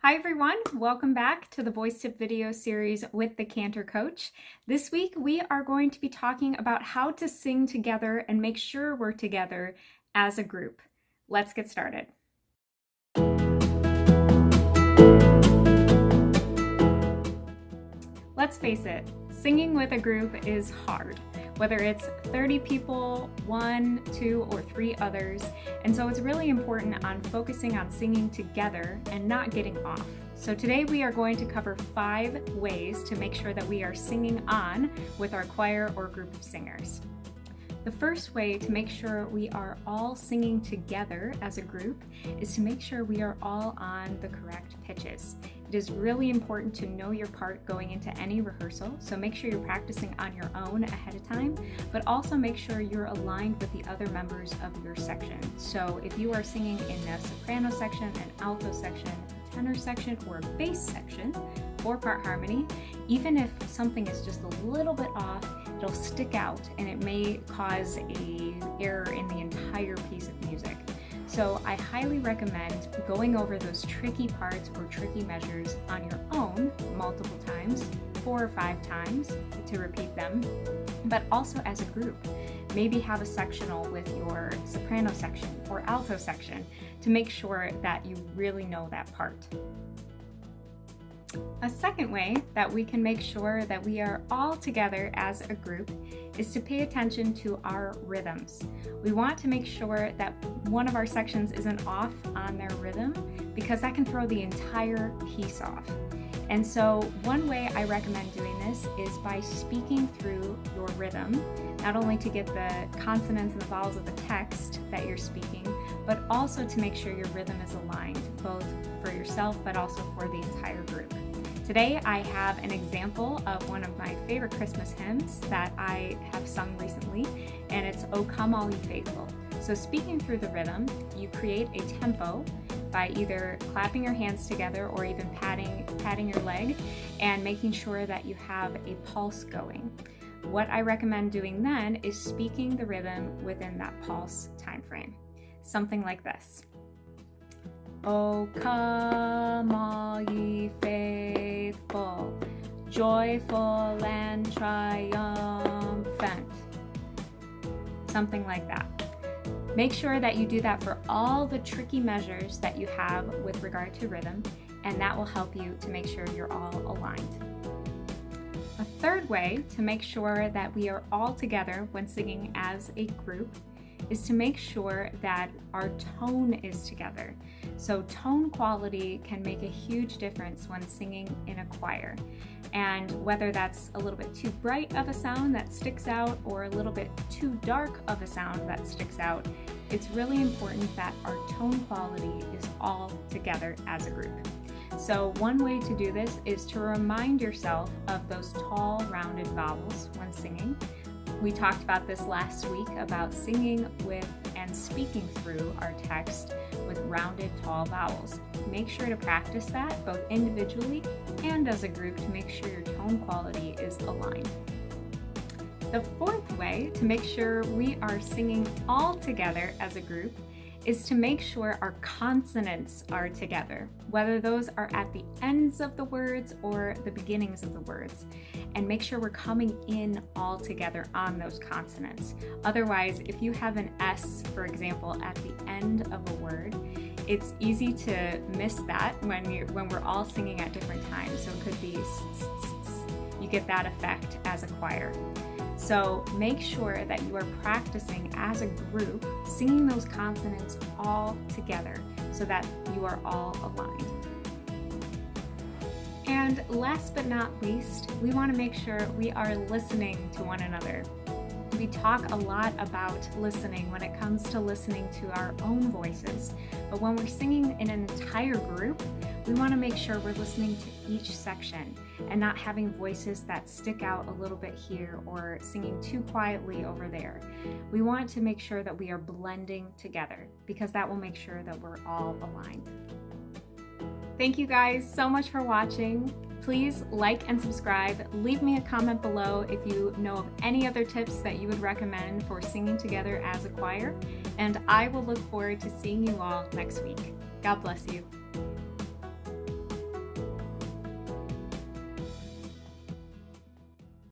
Hi everyone, welcome back to the voice tip video series with the Cantor Coach. This week we are going to be talking about how to sing together and make sure we're together as a group. Let's get started. Let's face it, singing with a group is hard, whether it's 30 people, 1, 2, or 3 others, and so it's really important on focusing on singing together and not getting off. So today we are going to cover 5 ways to make sure that we are singing on with our choir or group of singers. The first way to make sure we are all singing together as a group is to make sure we are all on the correct pitches. It is really important to know your part going into any rehearsal, so make sure you're practicing on your own ahead of time, but also make sure you're aligned with the other members of your section. So if you are singing in a soprano section, an alto section, a tenor section, or a bass section, 4-part harmony, even if something is just a little bit off, it'll stick out and it may cause an error in the entire piece of music. So I highly recommend going over those tricky parts or tricky measures on your own multiple times, 4 or 5 times to repeat them, but also as a group. Maybe have a sectional with your soprano section or alto section to make sure that you really know that part. A second way that we can make sure that we are all together as a group is to pay attention to our rhythms. We want to make sure that one of our sections isn't off on their rhythm because that can throw the entire piece off. And so one way I recommend doing this is by speaking through your rhythm, not only to get the consonants and the vowels of the text that you're speaking, but also to make sure your rhythm is aligned, both for yourself but also for the entire group. Today I have an example of one of my favorite Christmas hymns that I have sung recently, and it's "O Come All Ye Faithful." So speaking through the rhythm, you create a tempo by either clapping your hands together or even patting your leg and making sure that you have a pulse going. What I recommend doing then is speaking the rhythm within that pulse time frame. Something like this. O come all ye faithful, joyful and triumphant. Something like that. Make sure that you do that for all the tricky measures that you have with regard to rhythm, and that will help you to make sure you're all aligned. A third way to make sure that we are all together when singing as a group is to make sure that our tone is together. So tone quality can make a huge difference when singing in a choir. And whether that's a little bit too bright of a sound that sticks out or a little bit too dark of a sound that sticks out, it's really important that our tone quality is all together as a group. So one way to do this is to remind yourself of those tall, rounded vowels when singing. We talked about this last week about singing with and speaking through our text with rounded, tall vowels. Make sure to practice that both individually and as a group to make sure your tone quality is aligned. The fourth way to make sure we are singing all together as a group is to make sure our consonants are together, whether those are at the ends of the words or the beginnings of the words, and make sure we're coming in all together on those consonants. Otherwise, if you have an S, for example, at the end of a word, it's easy to miss that when we're all singing at different times. So it could be you get that effect as a choir. So make sure that you are practicing as a group, singing those consonants all together so that you are all aligned. And last but not least, we want to make sure we are listening to one another. We talk a lot about listening when it comes to listening to our own voices, but when we're singing in an entire group, we want to make sure we're listening to each section and not having voices that stick out a little bit here or singing too quietly over there. We want to make sure that we are blending together because that will make sure that we're all aligned. Thank you guys so much for watching. Please like and subscribe. Leave me a comment below if you know of any other tips that you would recommend for singing together as a choir, and I will look forward to seeing you all next week. God bless you.